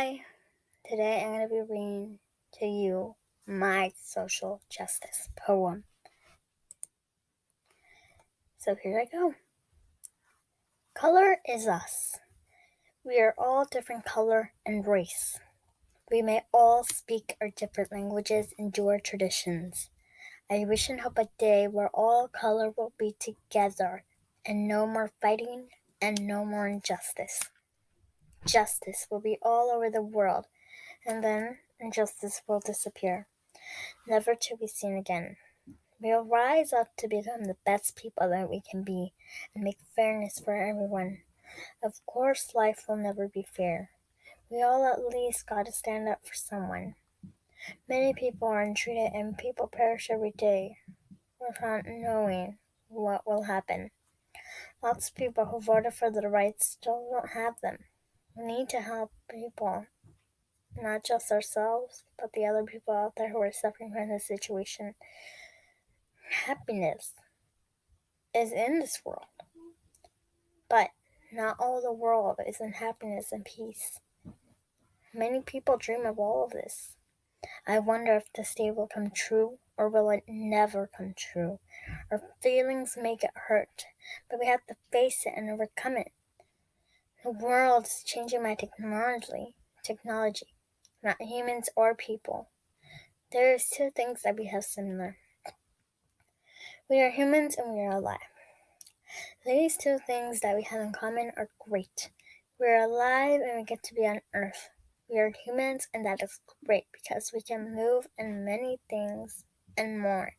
Hi, today I'm going to be reading to you my social justice poem. So here I go. Color is us. We are all different color and race. We may all speak our different languages and do our traditions. I wish and hope a day where all color will be together and no more fighting and no more injustice. Justice will be all over the world, and then injustice will disappear, never to be seen again. We'll rise up to become the best people that we can be and make fairness for everyone. Of course, life will never be fair. We all at least got to stand up for someone. Many people are untreated and people perish every day without knowing what will happen. Lots of people who voted for the rights still don't have them. We need to help people, not just ourselves, but the other people out there who are suffering from this situation. Happiness is in this world, but not all the world is in happiness and peace. Many people dream of all of this. I wonder if this day will come true, or will it never come true? Our feelings may get hurt, but we have to face it and overcome it. The world is changing by technology, not humans or people. There is two things that we have similar. We are humans and we are alive. These two things that we have in common are great. We are alive and we get to be on Earth. We are humans and that is great because we can move and many things and more.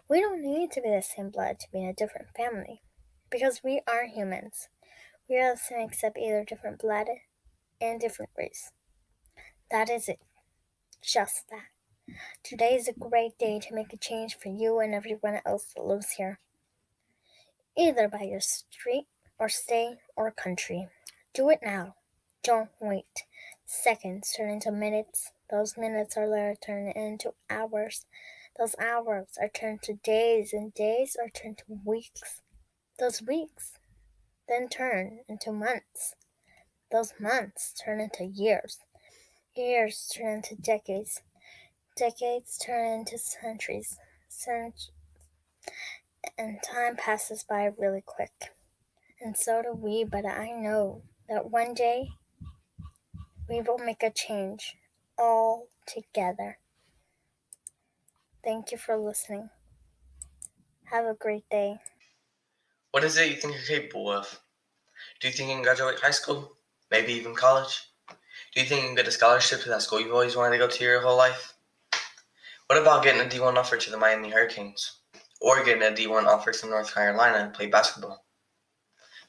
We don't need to be the same blood to be in a different family because we are humans. We are the same except either different blood and different race. That is it. Just that. Today is a great day to make a change for you and everyone else that lives here. Either by your street or state or country. Do it now. Don't wait. Seconds turn into minutes. Those minutes are later turned into hours. Those hours are turned to days, and days are turned to weeks. Those weeks then turn into months. Those months turn into years. Years turn into decades. Decades turn into centuries. And time passes by really quick. And so do we, but I know that one day we will make a change all together. Thank you for listening. Have a great day. What is it you think you're capable of? Do you think you can graduate high school? Maybe even college? Do you think you can get a scholarship to that school you've always wanted to go to your whole life? What about getting a D1 offer to the Miami Hurricanes? Or getting a D1 offer to North Carolina to play basketball?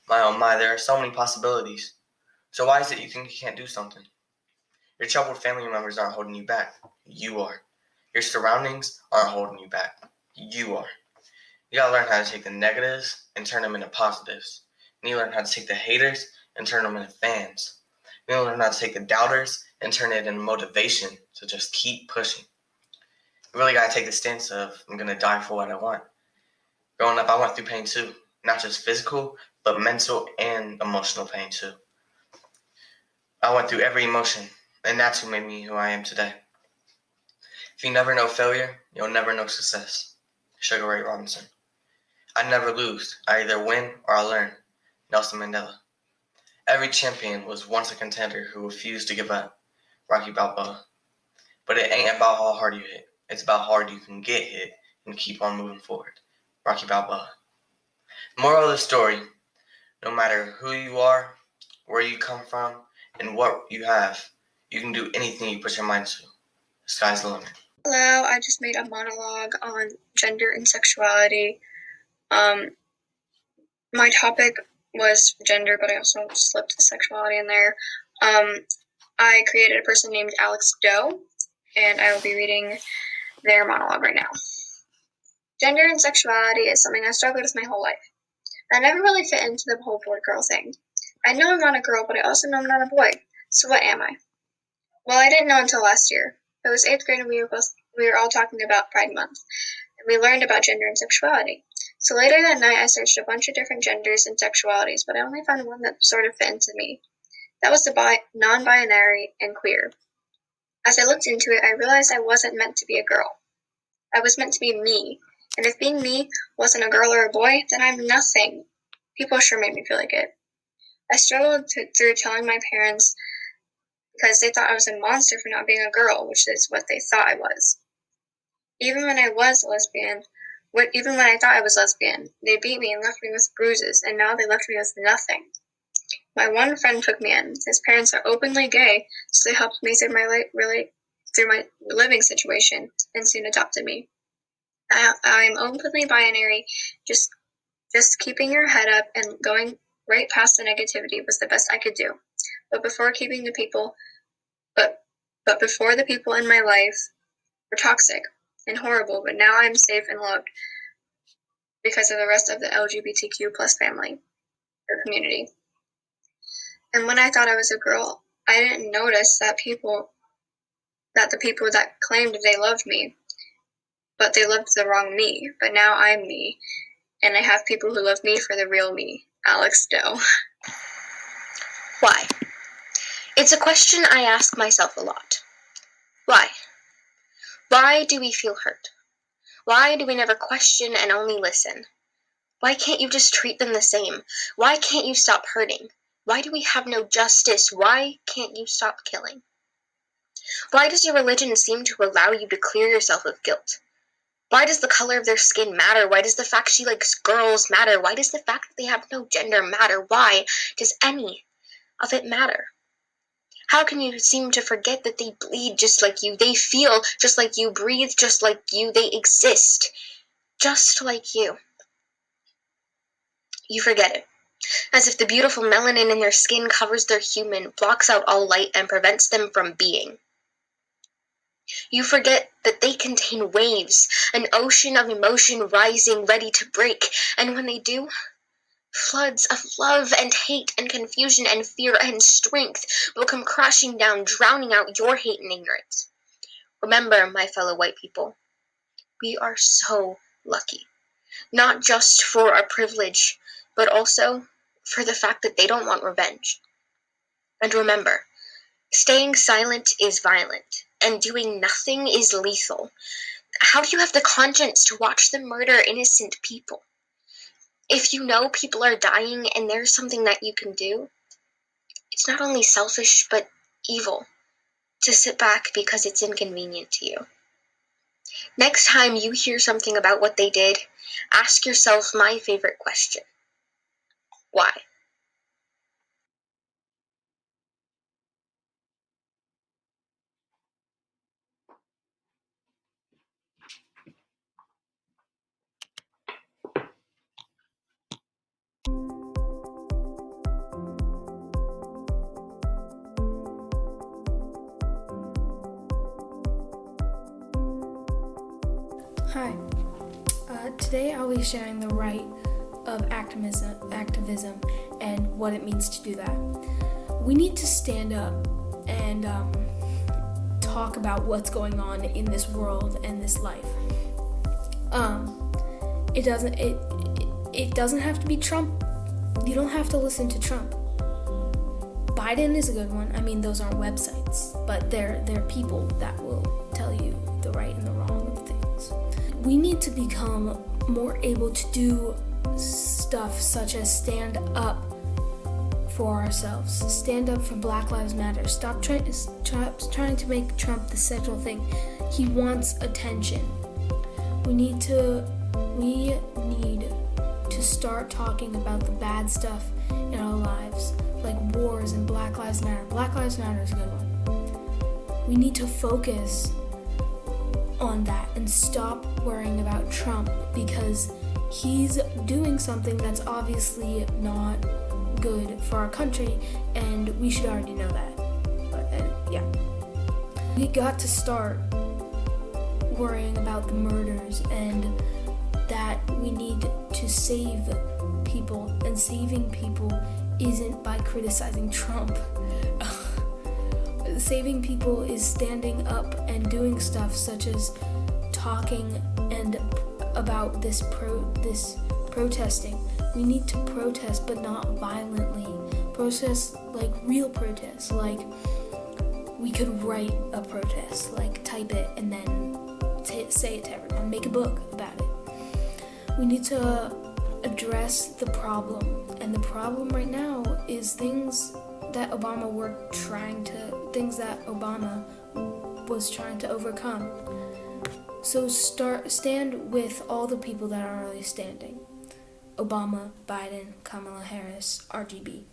My oh my, there are so many possibilities. So why is it you think you can't do something? Your troubled family members aren't holding you back. You are. Your surroundings aren't holding you back. You are. You gotta learn how to take the negatives and turn them into positives. You learn how to take the haters and turn them into fans. You learn how to take the doubters and turn it into motivation to just keep pushing. You really gotta take the stance of, I'm gonna die for what I want. Growing up, I went through pain too. Not just physical, but mental and emotional pain too. I went through every emotion, and that's who made me who I am today. If you never know failure, you'll never know success. Sugar Ray Robinson. I never lose. I either win or I learn. Nelson Mandela. Every champion was once a contender who refused to give up. Rocky Balboa. But it ain't about how hard you hit. It's about how hard you can get hit and keep on moving forward. Rocky Balboa. Moral of the story, no matter who you are, where you come from, and what you have, you can do anything you put your mind to. The sky's the limit. Hello, I just made a monologue on gender and sexuality. My topic was gender, but I also slipped sexuality in there. I created a person named Alex Doe, and I will be reading their monologue right now. Gender and sexuality is something I struggled with my whole life. I never really fit into the whole boy-girl thing. I know I'm not a girl, but I also know I'm not a boy. So what am I? Well, I didn't know until last year. It was 8th grade and we were all talking about Pride Month. And we learned about gender and sexuality. So later that night I searched a bunch of different genders and sexualities, but I only found one that sort of fit into me. That was the non-binary and queer. As I looked into it, I realized I wasn't meant to be a girl. I was meant to be me. And if being me wasn't a girl or a boy, then I'm nothing. People sure made me feel like it. I struggled through telling my parents because they thought I was a monster for not being a girl, which is what they thought I was. Even when I thought I was lesbian, they beat me and left me with bruises, and now they left me with nothing. My one friend took me in. His parents are openly gay, so they helped me through my living situation and soon adopted me. I'm openly binary. Just keeping your head up and going right past the negativity was the best I could do. But before the people in my life were toxic and horrible, but now I'm safe and loved because of the rest of the LGBTQ plus family or community. And when I thought I was a girl, I didn't notice that the people that claimed they loved me, but they loved the wrong me. But now I'm me, and I have people who love me for the real me, Alex Doe. Why? It's a question I ask myself a lot. Why? Why do we feel hurt? Why do we never question and only listen? Why can't you just treat them the same? Why can't you stop hurting? Why do we have no justice? Why can't you stop killing? Why does your religion seem to allow you to clear yourself of guilt? Why does the color of their skin matter? Why does the fact she likes girls matter? Why does the fact that they have no gender matter? Why does any of it matter? How can you seem to forget that they bleed just like you, they feel just like you, breathe just like you, they exist just like you? You forget it. As if the beautiful melanin in their skin covers their human, blocks out all light, and prevents them from being. You forget that they contain waves, an ocean of emotion rising, ready to break, and when they do, floods of love and hate and confusion and fear and strength will come crashing down, drowning out your hate and ignorance. Remember, my fellow white people, we are so lucky, not just for our privilege, but also for the fact that they don't want revenge. And remember, staying silent is violent, and doing nothing is lethal. How do you have the conscience to watch them murder innocent people? If you know people are dying and there's something that you can do, it's not only selfish but evil to sit back because it's inconvenient to you. Next time you hear something about what they did, ask yourself my favorite question. Why? Hi. Today I'll be sharing the right of activism and what it means to do that. We need to stand up and talk about what's going on in this world and this life. It doesn't have to be Trump. You don't have to listen to Trump. Biden is a good one. I mean, those aren't websites, but they're people that will tell you the right and the wrong of things. We need to become more able to do stuff such as stand up for ourselves, stand up for Black Lives Matter. Stop trying to make Trump the central thing. He wants attention. We need to start talking about the bad stuff in our lives, like wars and Black Lives Matter. Black Lives Matter is a good one. We need to focus on that and stop worrying about Trump because he's doing something that's obviously not good for our country, and we should already know that. But yeah, we got to start worrying about the murders and that we need to save people, and saving people isn't by criticizing Trump. Saving people is standing up and doing stuff such as talking and about this protesting. We need to protest, but not violently, protests, like real protests, like we could write a protest, like type it and then say it to everyone, make a book about it. We need to address the problem, and the problem right now is things that Obama was trying to overcome. So stand with all the people that aren't really standing. Obama, Biden, Kamala Harris, RGB.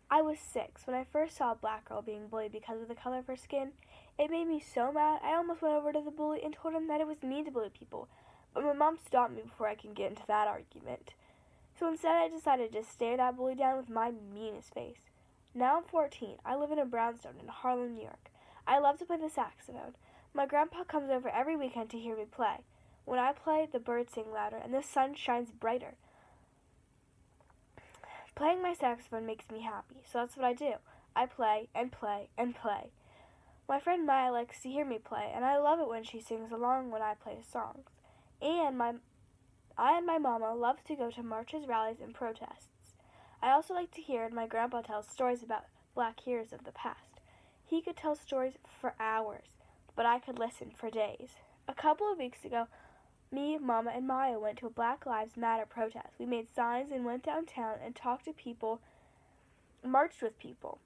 I was 6 when I first saw a black girl being bullied because of the color of her skin. It made me so mad, I almost went over to the bully and told him that it was mean to bully people. But my mom stopped me before I could get into that argument. So instead I decided to stare that bully down with my meanest face. Now I'm 14. I live in a brownstone in Harlem, New York. I love to play the saxophone. My grandpa comes over every weekend to hear me play. When I play, the birds sing louder and the sun shines brighter. Playing my saxophone makes me happy, so that's what I do. I play and play and play. My friend Maya likes to hear me play, and I love it when she sings along when I play songs. And I and my mama love to go to marches, rallies, and protests. I also like to hear my grandpa tell stories about black heroes of the past. He could tell stories for hours, but I could listen for days. A couple of weeks ago, me, Mama, and Maya went to a Black Lives Matter protest. We made signs and went downtown and talked to people, marched with people.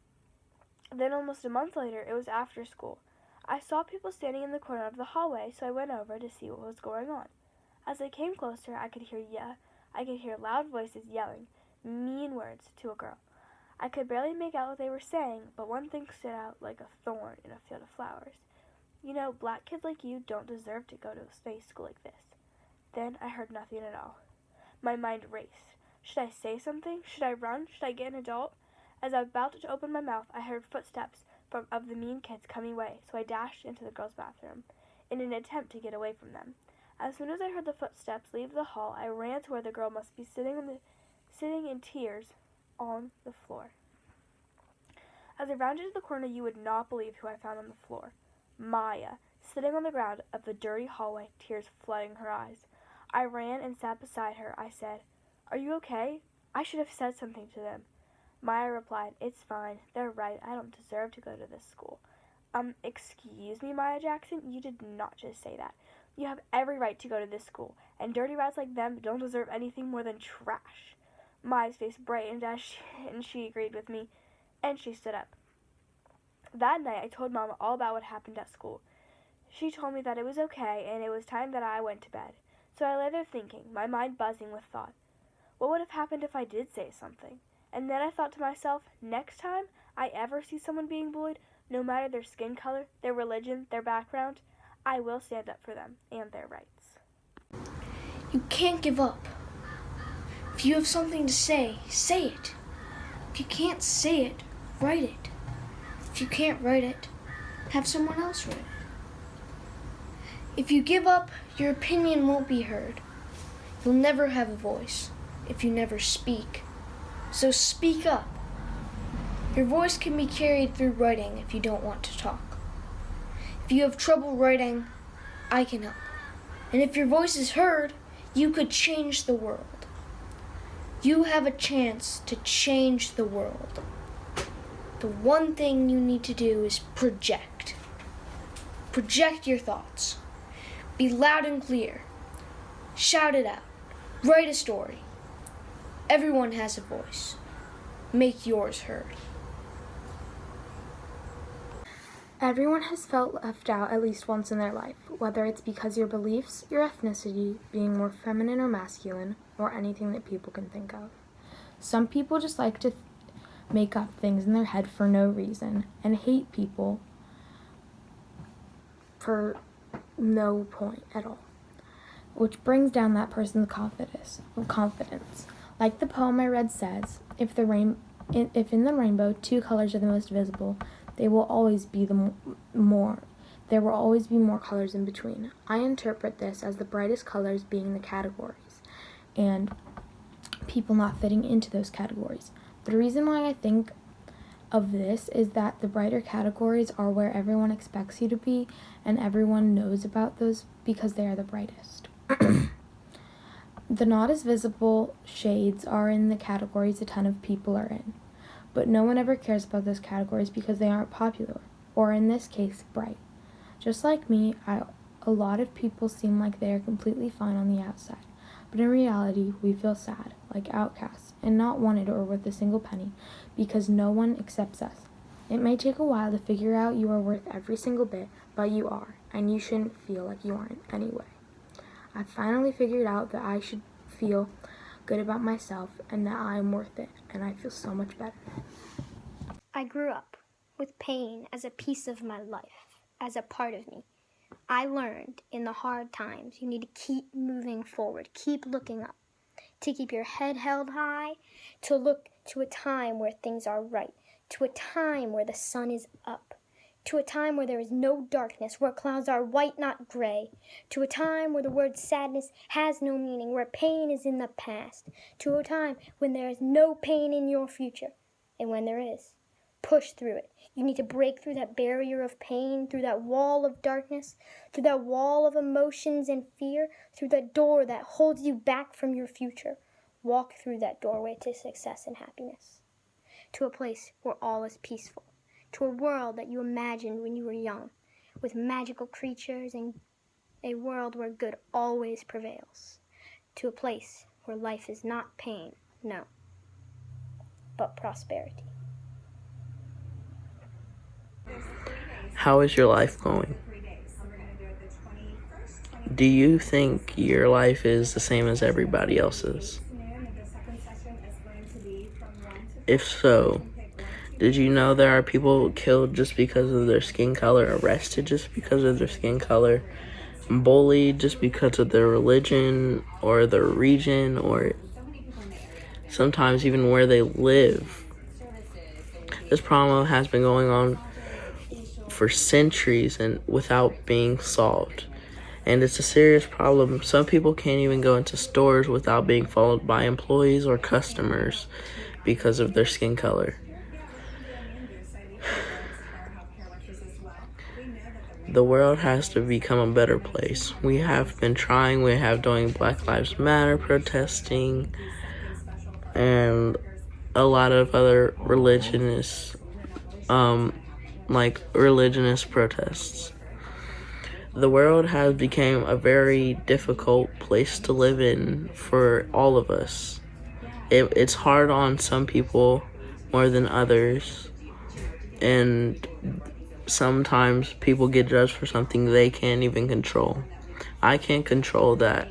Then almost a month later, it was after school. I saw people standing in the corner of the hallway, so I went over to see what was going on. As I came closer, I could hear loud voices yelling mean words to a girl. I could barely make out what they were saying, but one thing stood out like a thorn in a field of flowers. You know, black kids like you don't deserve to go to a space school like this. Then I heard nothing at all. My mind raced. Should I say something? Should I run? Should I get an adult? As I was about to open my mouth, I heard footsteps of the mean kids coming away, so I dashed into the girls' bathroom in an attempt to get away from them. As soon as I heard the footsteps leave the hall, I ran to where the girl must be sitting in tears on the floor. As I rounded the corner, you would not believe who I found on the floor. Maya, sitting on the ground of the dirty hallway, tears flooding her eyes. I ran and sat beside her. I said, "Are you okay? I should have said something to them." Maya replied, "It's fine. They're right. I don't deserve to go to this school." Excuse me, Maya Jackson, you did not just say that. You have every right to go to this school, and dirty rats like them don't deserve anything more than trash. Maya's face brightened and she agreed with me, and she stood up. That night, I told Mama all about what happened at school. She told me that it was okay, and it was time that I went to bed. So I lay there thinking, my mind buzzing with thought. What would have happened if I did say something? And then I thought to myself, next time I ever see someone being bullied, no matter their skin color, their religion, their background, I will stand up for them and their rights. You can't give up. If you have something to say it. If you can't say it, write it. If you can't write it, have someone else write it. If you give up, your opinion won't be heard. You'll never have a voice if you never speak. So speak up. Your voice can be carried through writing if you don't want to talk. If you have trouble writing, I can help. And if your voice is heard, you could change the world. You have a chance to change the world. The one thing you need to do is project. Project your thoughts. Be loud and clear. Shout it out. Write a story. Everyone has a voice. Make yours heard. Everyone has felt left out at least once in their life, whether it's because your beliefs, your ethnicity, being more feminine or masculine, or anything that people can think of. Some people just like to make up things in their head for no reason and hate people for no point at all, which brings down that person's confidence. Like the poem I read says, if in the rainbow 2 colors are the most visible, there will always be more colors in between. I interpret this as the brightest colors being the categories, and people not fitting into those categories. The reason why I think of this is that the brighter categories are where everyone expects you to be, and everyone knows about those because they are the brightest. The not as visible shades are in the categories a ton of people are in, but no one ever cares about those categories because they aren't popular, or in this case, bright. Just like me, a lot of people seem like they are completely fine on the outside, but in reality, we feel sad, like outcasts, and not wanted or worth a single penny, because no one accepts us. It may take a while to figure out you are worth every single bit, but you are, and you shouldn't feel like you aren't anyway. I finally figured out that I should feel good about myself and that I am worth it, and I feel so much better. I grew up with pain as a piece of my life, as a part of me. I learned in the hard times you need to keep moving forward, keep looking up, to keep your head held high, to look to a time where things are right, to a time where the sun is up, to a time where there is no darkness, where clouds are white, not gray, to a time where the word sadness has no meaning, where pain is in the past, to a time when there is no pain in your future, and when there is, push through it. You need to break through that barrier of pain, through that wall of darkness, through that wall of emotions and fear, through that door that holds you back from your future. Walk through that doorway to success and happiness, to a place where all is peaceful, to a world that you imagined when you were young, with magical creatures and a world where good always prevails, to a place where life is not pain, no, but prosperity. How is your life going? Do you think your life is the same as everybody else's? If so, did you know there are people killed just because of their skin color, arrested just because of their skin color, bullied just because of their religion or their region, or sometimes even where they live? This problem has been going on for centuries and without being solved. And it's a serious problem. Some people can't even go into stores without being followed by employees or customers because of their skin color. The world has to become a better place. We have been trying. We have doing Black Lives Matter protesting and a lot of other religionist protests. The world has become a very difficult place to live in for all of us. It's hard on some people more than others, and sometimes people get judged for something they can't even control. I can't control that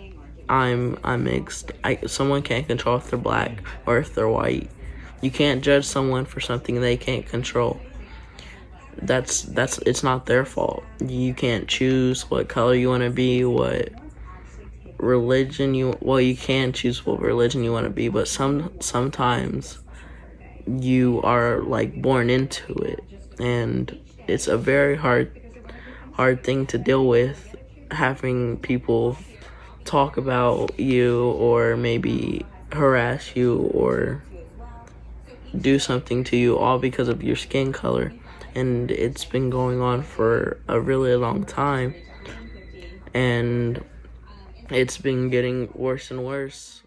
I'm mixed. Someone can't control if they're black or if they're white. You can't judge someone for something they can't control. It's not their fault. You can't choose what color you want to be, what religion you can choose what religion you want to be, but sometimes you are like born into it, and it's a very hard thing to deal with, having people talk about you or maybe harass you or do something to you all because of your skin color. And it's been going on for a really long time, and it's been getting worse and worse